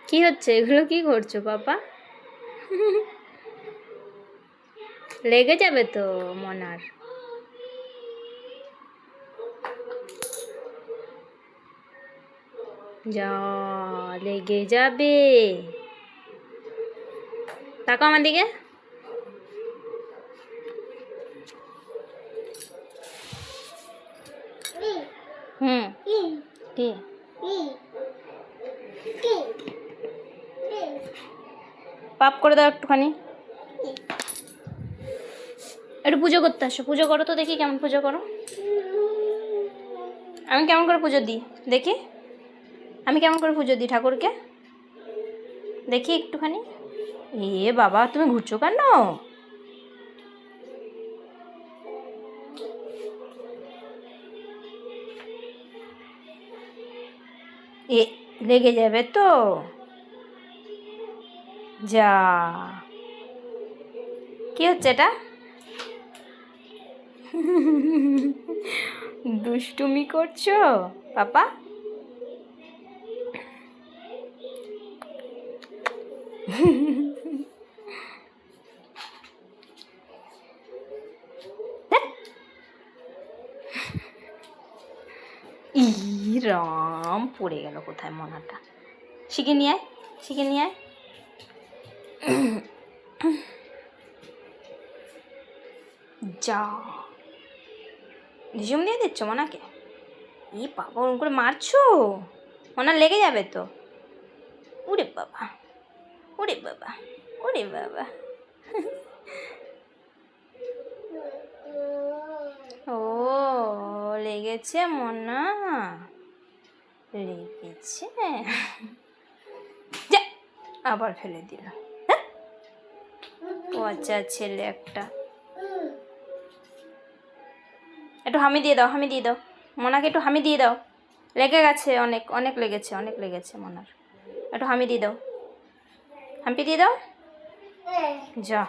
কি হচ্ছে এগুলো? কি করছো পাপা? লেগে যাবে তো মনার। যা, লেগে যাবে। তাকাও আমার দিকে। হুম, কি পাপ করে দাও একটুখানি। একটু পুজো করতে আসো, পুজো করো তো দেখি কেমন পুজো করো। আমি কেমন করে পুজো দিই দেখি, আমি কেমন করে পুজো দিই ঠাকুরকে দেখি একটুখানি। এ বাবা, তুমি ঘুরছো কেন? এ লেগে যাবে তো। যা, কি হচ্ছে এটা? দুষ্টুমি করছো পাপা? ই রাম, পড়ে গেল কোথায় মনাটা। শিখে নিয়ে আয়, শিখে নিয়ে আয়। যা, ঝুম দিয়ে দিচ্ছ মনাকে? ই বাবা, ওরকম করে মারছো, মনার লেগে যাবে তো। ওরে বাবা, ওরে বাবা, ওরে বাবা। ও লেগেছে মনা, লেগেছে। যা, আবার ফেলে দিল। পচা ছেলে একটা। একটু হামি দিয়ে দাও, হামি দিয়ে দাও মনাকে, একটু হামি দিয়ে দাও। লেগে গেছে, অনেক অনেক লেগেছে, অনেক লেগেছে মনার। একটু হামি দিয়ে দাও, হাম্পি দিয়ে দাও। যা,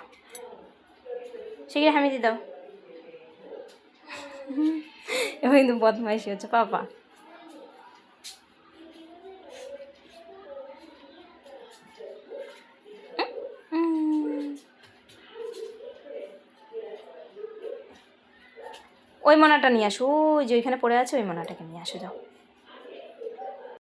শিগগির হামি দিয়ে দাও। এবার কিন্তু বদমাইশি হচ্ছে পাপা। ওই মনাটা নিয়ে আসো, ওই যে ওইখানে পড়ে আছে, ওই মনাটাকে নিয়ে আসো, যাও।